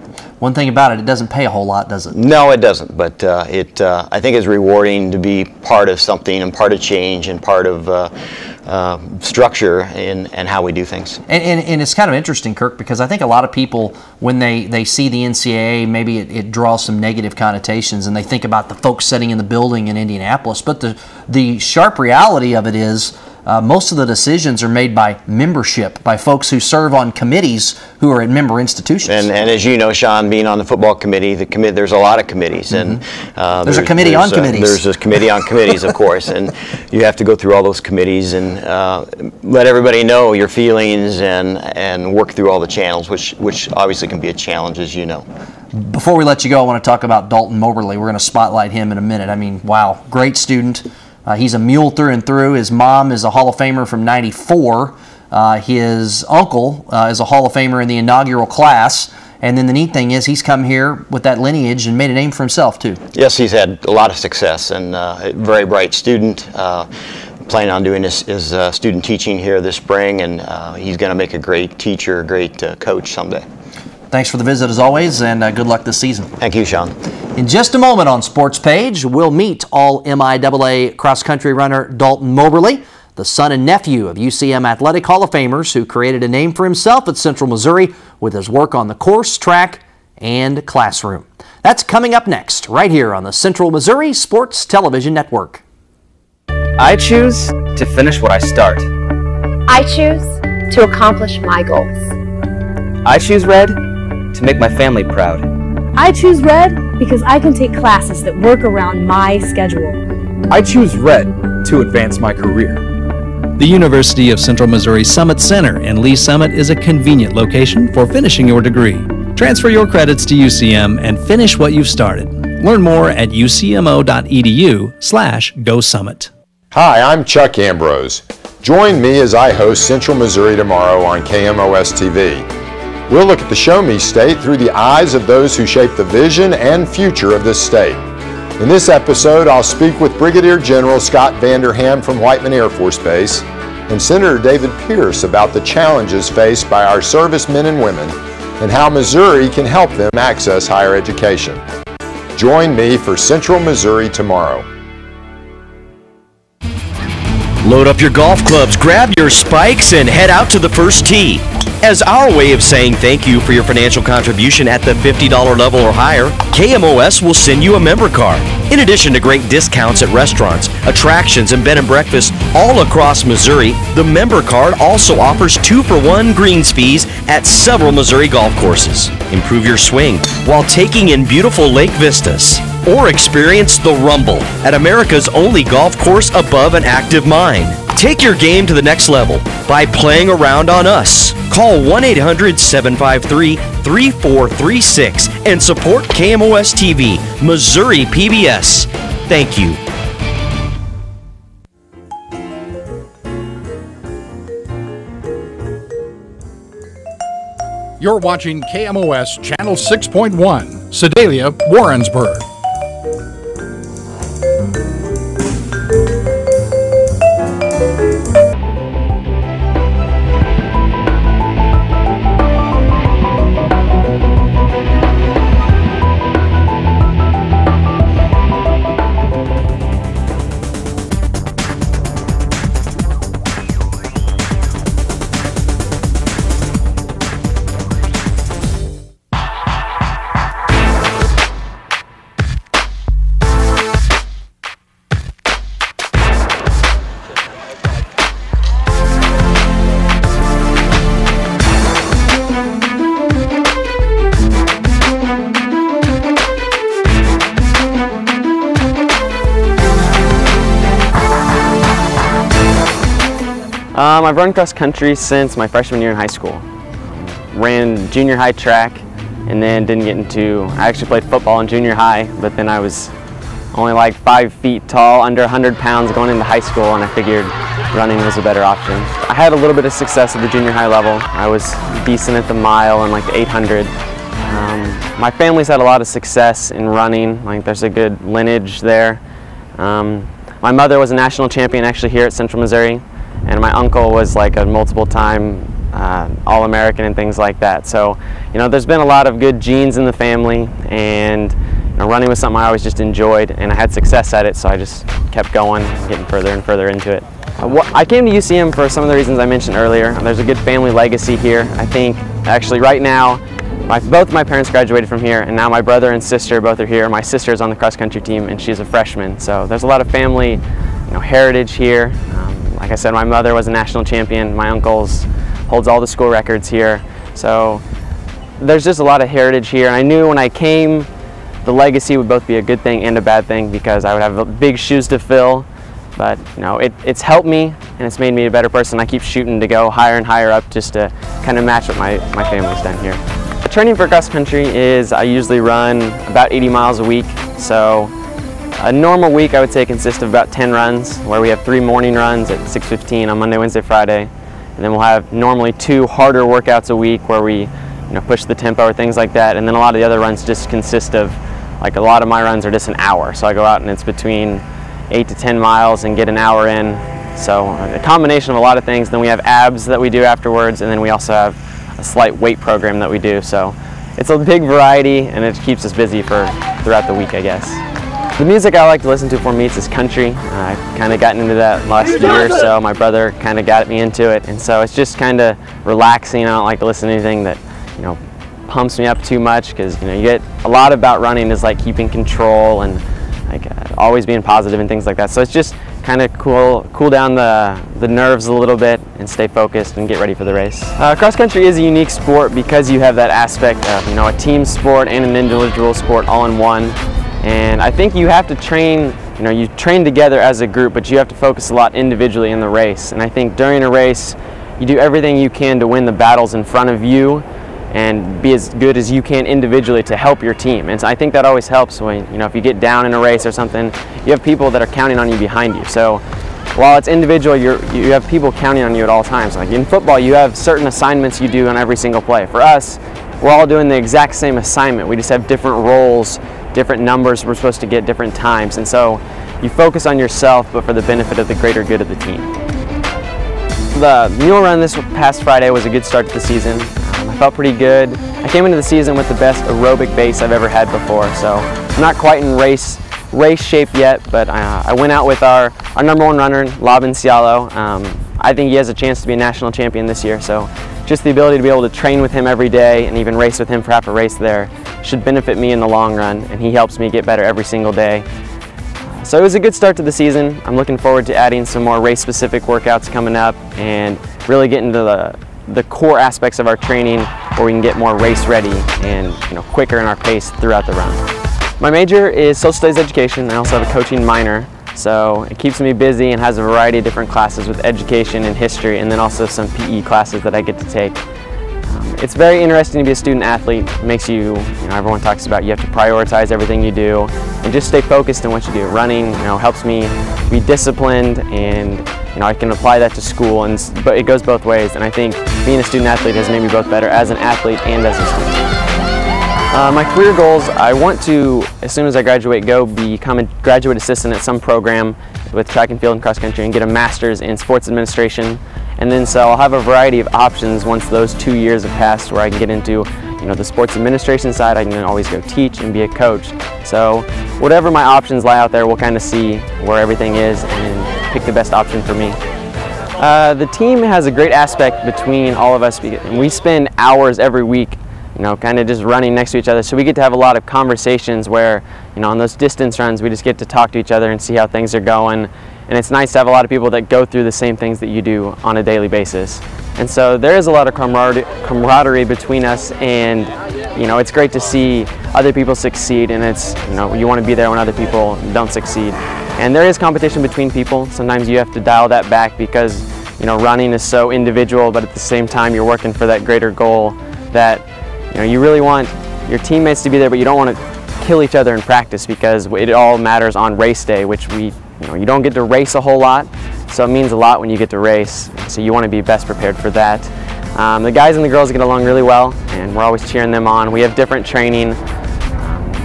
one thing about it doesn't pay a whole lot, does it? No, it doesn't, but I think it's rewarding to be part of something and part of change and part of structure and how we do things. And it's kind of interesting, Kirk, because I think a lot of people, when they see the NCAA, maybe it draws some negative connotations, and they think about the folks sitting in the building in Indianapolis. But the sharp reality of it is most of the decisions are made by membership, by folks who serve on committees who are at member institutions. And as you know, Shawn, being on the football committee, there's a lot of committees. And there's a committee on committees. There's a committee on committees, of course. And you have to go through all those committees and let everybody know your feelings and work through all the channels, which obviously can be a challenge, as you know. Before we let you go, I want to talk about Dalton Moberly. We're going to spotlight him in a minute. I mean, wow, great student. He's a mule through and through. His mom is a Hall of Famer from '94. His uncle is a Hall of Famer in the inaugural class. And then the neat thing is he's come here with that lineage and made a name for himself, too. Yes, he's had a lot of success and a very bright student. Planning on doing his student teaching here this spring, and he's going to make a great teacher, a great coach someday. Thanks for the visit as always, and good luck this season. Thank you, Shawn. In just a moment on Sportspage, we'll meet all MIAA cross-country runner Dalton Moberly, the son and nephew of UCM Athletic Hall of Famers who created a name for himself at Central Missouri with his work on the course, track, and classroom. That's coming up next, right here on the Central Missouri Sports Television Network. I choose to finish what I start. I choose to accomplish my goals. I choose red to make my family proud. I choose red because I can take classes that work around my schedule. I choose red to advance my career. The University of Central Missouri Summit Center in Lee Summit is a convenient location for finishing your degree. Transfer your credits to UCM and finish what you've started. Learn more at ucmo.edu/GoSummit. Hi, I'm Chuck Ambrose. Join me as I host Central Missouri Tomorrow on KMOS-TV. We'll look at the Show Me State through the eyes of those who shape the vision and future of this state. In this episode, I'll speak with Brigadier General Scott Vanderham from Whiteman Air Force Base and Senator David Pierce about the challenges faced by our servicemen and women and how Missouri can help them access higher education. Join me for Central Missouri Tomorrow. Load up your golf clubs, grab your spikes, and head out to the first tee. As our way of saying thank you for your financial contribution at the $50 level or higher, KMOS will send you a member card. In addition to great discounts at restaurants, attractions, and bed and breakfast all across Missouri, the member card also offers 2-for-1 greens fees at several Missouri golf courses. Improve your swing while taking in beautiful lake vistas. Or experience the Rumble at America's only golf course above an active mine. Take your game to the next level by playing around on us. Call 1-800-753-3436 and support KMOS-TV, Missouri PBS. Thank you. You're watching KMOS Channel 6.1, Sedalia, Warrensburg. I've run cross country since my freshman year in high school. Ran junior high track and then didn't get into, I actually played football in junior high, but then I was only like 5 feet tall, under 100 pounds going into high school, and I figured running was a better option. I had a little bit of success at the junior high level. I was decent at the mile and like the 800. My family's had a lot of success in running, like there's a good lineage there. My mother was a national champion actually here at Central Missouri, and my uncle was like a multiple-time All-American and things like that. So, you know, there's been a lot of good genes in the family, and you know, running was something I always just enjoyed, and I had success at it, so I just kept going, getting further and further into it. I came to UCM for some of the reasons I mentioned earlier. There's a good family legacy here. I think actually right now, both my parents graduated from here, and now my brother and sister both are here. My sister is on the cross-country team, and she's a freshman. So there's a lot of family, you know, heritage here. Like I said, my mother was a national champion. My uncle's holds all the school records here. So there's just a lot of heritage here. And I knew when I came, the legacy would both be a good thing and a bad thing, because I would have big shoes to fill. But you know, it's helped me, and it's made me a better person. I keep shooting to go higher and higher up, just to kind of match what my family's done here. Training for cross country is I usually run about 80 miles a week. So a normal week I would say consists of about 10 runs, where we have 3 morning runs at 6:15 on Monday, Wednesday, Friday. And then we'll have normally 2 harder workouts a week where we, you know, push the tempo or things like that. And then a lot of the other runs just consist of, like, a lot of my runs are just an hour. So I go out and it's between 8 to 10 miles and get an hour in. So a combination of a lot of things. Then we have abs that we do afterwards, and then we also have a slight weight program that we do. So it's a big variety, and it keeps us busy throughout the week, I guess. The music I like to listen to for meets is country. I've kind of gotten into that last year or so. My brother kind of got me into it, and so it's just kind of relaxing. I don't like to listen to anything that, you know, pumps me up too much, because, you know, you get a lot about running is like keeping control and like always being positive and things like that. So it's just kind of cool down the nerves a little bit and stay focused and get ready for the race. Cross country is a unique sport because you have that aspect of, you know, a team sport and an individual sport all in one. And I think you have to train, you know, you train together as a group, but you have to focus a lot individually in the race. And I think during a race, you do everything you can to win the battles in front of you and be as good as you can individually to help your team. And so I think that always helps when, you know, if you get down in a race or something, you have people that are counting on you behind you. So while it's individual, you have people counting on you at all times. Like in football, you have certain assignments you do on every single play. For us, we're all doing the exact same assignment. We just have different roles, different numbers we're supposed to get, different times. And so you focus on yourself, but for the benefit of the greater good of the team. The Mule Run this past Friday was a good start to the season. I felt pretty good. I came into the season with the best aerobic base I've ever had before, so I'm not quite in race shape yet, but I went out with our #1 runner, Labin Cialo. I think he has a chance to be a national champion this year, so just the ability to be able to train with him every day and even race with him for half a race there should benefit me in the long run, and he helps me get better every single day. So it was a good start to the season. I'm looking forward to adding some more race-specific workouts coming up and really get into the core aspects of our training where we can get more race ready and, you know, quicker in our pace throughout the run. My major is social studies education. I also have a coaching minor, so it keeps me busy and has a variety of different classes with education and history, and then also some PE classes that I get to take. It's very interesting to be a student athlete. It makes you, everyone talks about you have to prioritize everything you do and just stay focused on what you do. Running, helps me be disciplined, and I can apply that to school, but it goes both ways. And I think being a student athlete has made me both better as an athlete and as a student. My career goals, I want to, as soon as I graduate, go become a graduate assistant at some program with track and field and cross country and get a master's in sports administration. And then so I'll have a variety of options once those 2 years have passed, where I can get into the sports administration side. I can always go teach and be a coach. So whatever my options lie out there, we'll kind of see where everything is and pick the best option for me. The team has a great aspect between all of us, and we spend hours every week kind of just running next to each other. So we get to have a lot of conversations where, on those distance runs, we just get to talk to each other and see how things are going. And it's nice to have a lot of people that go through the same things that you do on a daily basis. And so there is a lot of camaraderie between us, and it's great to see other people succeed, and it's, you want to be there when other people don't succeed. And there is competition between people. Sometimes you have to dial that back because, running is so individual, but at the same time you're working for that greater goal that you really want your teammates to be there, but you don't want to kill each other in practice, because it all matters on race day, which you don't get to race a whole lot, so it means a lot when you get to race. So you want to be best prepared for that. The guys and the girls get along really well, and we're always cheering them on. We have different training.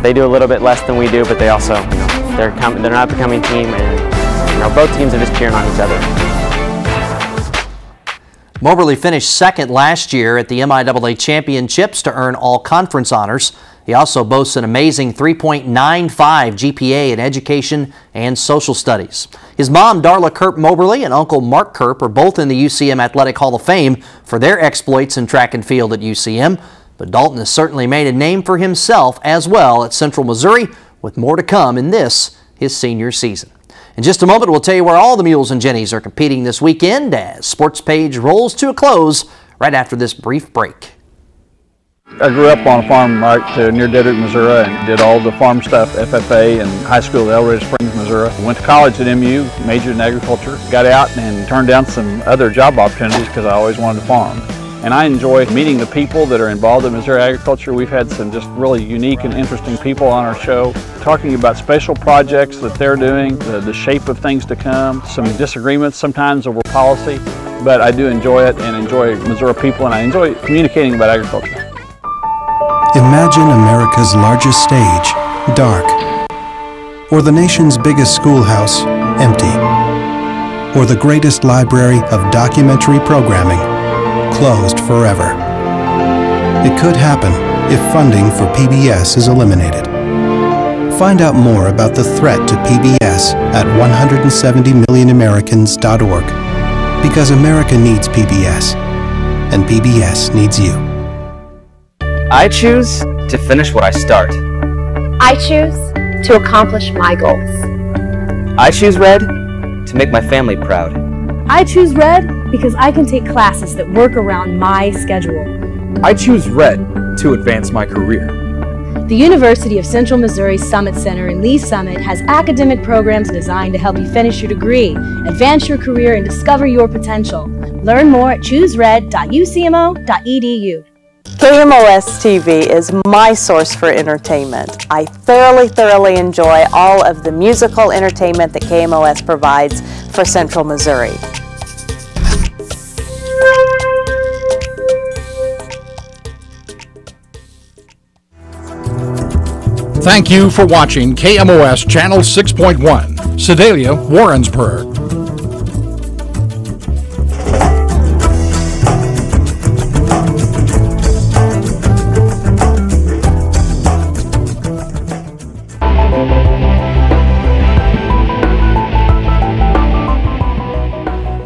They do a little bit less than we do, but they also, they're an up-and-coming team, and both teams are just cheering on each other. Moberly finished second last year at the MIAA Championships to earn all conference honors. He also boasts an amazing 3.95 GPA in education and social studies. His mom, Darla Kirk Moberly, and uncle Mark Kirk are both in the UCM Athletic Hall of Fame for their exploits in track and field at UCM. But Dalton has certainly made a name for himself as well at Central Missouri, with more to come in this, his senior season. In just a moment, we'll tell you where all the Mules and Jennies are competing this weekend as Sportspage rolls to a close right after this brief break. I grew up on a farm right near Dedrick, Missouri, and did all the farm stuff, FFA and high school at Elridge Springs, Missouri. Went to college at MU, majored in agriculture, got out and turned down some other job opportunities because I always wanted to farm. And I enjoy meeting the people that are involved in Missouri agriculture. We've had some just really unique and interesting people on our show, talking about special projects that they're doing, the shape of things to come, some disagreements sometimes over policy, but I do enjoy it and enjoy Missouri people, and I enjoy communicating about agriculture. Imagine America's largest stage, dark, or the nation's biggest schoolhouse, empty, or the greatest library of documentary programming, closed forever. It could happen if funding for PBS is eliminated. Find out more about the threat to PBS at 170millionamericans.org, because America needs PBS, and PBS needs you. I choose to finish what I start. I choose to accomplish my goals. I choose red to make my family proud. I choose red because I can take classes that work around my schedule. I choose red to advance my career. The University of Central Missouri Summit Center in Lee Summit has academic programs designed to help you finish your degree, advance your career, and discover your potential. Learn more at choosered.ucmo.edu. KMOS-TV is my source for entertainment. I thoroughly enjoy all of the musical entertainment that KMOS provides for Central Missouri. Thank you for watching KMOS Channel 6.1, Sedalia, Warrensburg.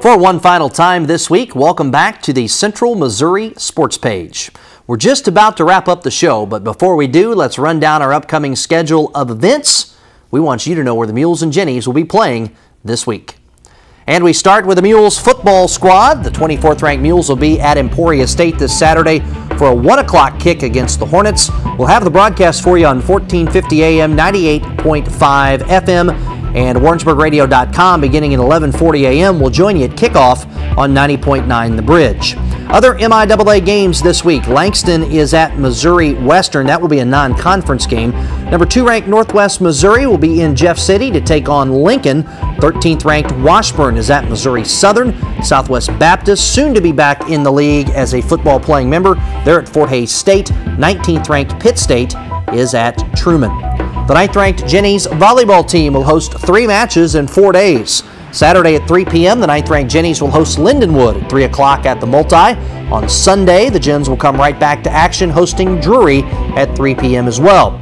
For one final time this week, welcome back to the Central Missouri Sports Page. We're just about to wrap up the show, but before we do, let's run down our upcoming schedule of events. We want you to know where the Mules and Jennies will be playing this week. And we start with the Mules football squad. The 24th ranked Mules will be at Emporia State this Saturday for a 1 o'clock kick against the Hornets. We'll have the broadcast for you on 1450 AM, 98.5 FM, and WarrensburgRadio.com beginning at 11:40 a.m. We'll join you at kickoff on 90.9 The Bridge. Other MIAA games this week. Langston is at Missouri Western. That will be a non-conference game. Number 2 ranked Northwest Missouri will be in Jeff City to take on Lincoln. 13th ranked Washburn is at Missouri Southern. Southwest Baptist, soon to be back in the league as a football playing member. They're at Fort Hays State. 19th ranked Pitt State is at Truman. The 9th ranked Jennies volleyball team will host 3 matches in 4 days. Saturday at 3 p.m., the 9th ranked Jennies will host Lindenwood at 3 o'clock at the Multi. On Sunday, the Gens will come right back to action, hosting Drury at 3 p.m. as well.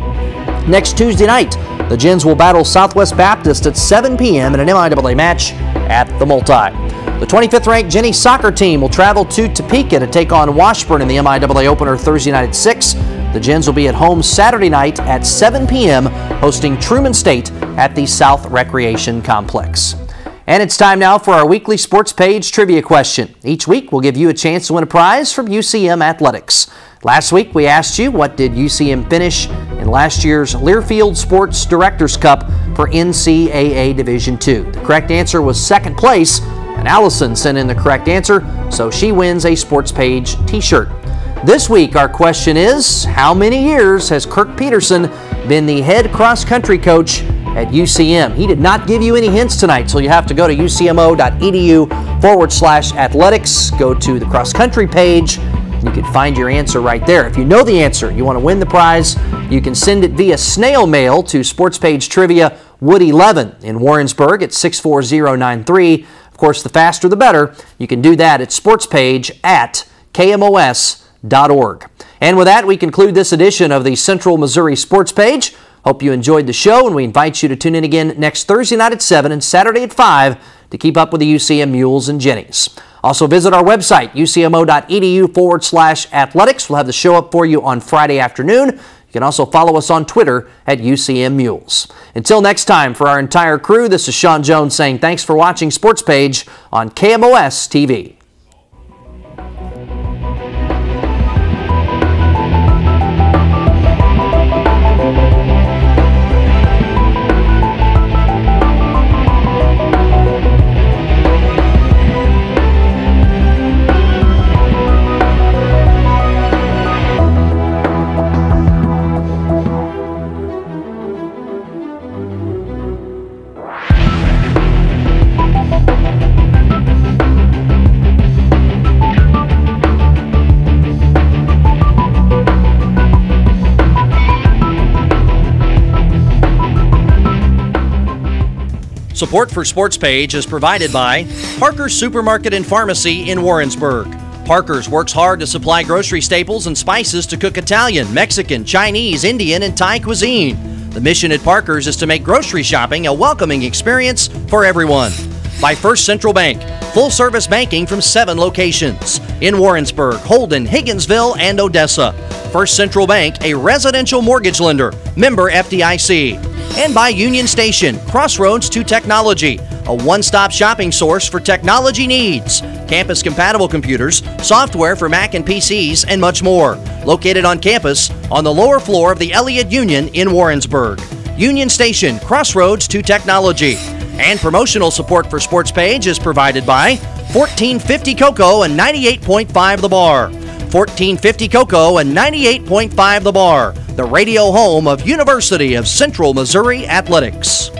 Next Tuesday night, the Gens will battle Southwest Baptist at 7 p.m. in an MIAA match at the Multi. The 25th ranked Jennies soccer team will travel to Topeka to take on Washburn in the MIAA opener Thursday night at 6. The Gens will be at home Saturday night at 7 p.m. hosting Truman State at the South Recreation Complex. And it's time now for our weekly Sports Page trivia question. Each week, we'll give you a chance to win a prize from UCM Athletics. Last week, we asked you, what did UCM finish in last year's Learfield Sports Directors Cup for NCAA Division II? The correct answer was 2nd place, and Allison sent in the correct answer, so she wins a Sports Page t-shirt. This week, our question is, how many years has Kirk Pederson been the head cross-country coach at UCM? He did not give you any hints tonight, so you have to go to ucmo.edu/athletics, go to the cross-country page, and you can find your answer right there. If you know the answer, you want to win the prize, you can send it via snail mail to Sports Page Trivia, Wood 11 in Warrensburg at 64093, Of course, the faster the better. You can do that at Sportspage at KMOS.org. And with that, we conclude this edition of the Central Missouri Sports Page. Hope you enjoyed the show, and we invite you to tune in again next Thursday night at 7 and Saturday at 5 to keep up with the UCM Mules and Jennies. Also visit our website, ucmo.edu/athletics. We'll have the show up for you on Friday afternoon. You can also follow us on Twitter at UCM Mules. Until next time, for our entire crew, this is Shawn Jones saying thanks for watching Sports Page on KMOS-TV. Support for Sports Page is provided by Parker's Supermarket and Pharmacy in Warrensburg. Parker's works hard to supply grocery staples and spices to cook Italian, Mexican, Chinese, Indian, and Thai cuisine. The mission at Parker's is to make grocery shopping a welcoming experience for everyone. By First Central Bank, full-service banking from 7 locations in Warrensburg, Holden, Higginsville, and Odessa. First Central Bank, a residential mortgage lender, member FDIC. And by Union Station, crossroads to technology, a one-stop shopping source for technology needs. Campus-compatible computers, software for Mac and PCs, and much more. Located on campus on the lower floor of the Elliott Union in Warrensburg. Union Station, crossroads to technology. And promotional support for Sports Page is provided by 1450 Cocoa and 98.5 The Bar. 1450 Cocoa and 98.5 The Bar, the radio home of University of Central Missouri Athletics.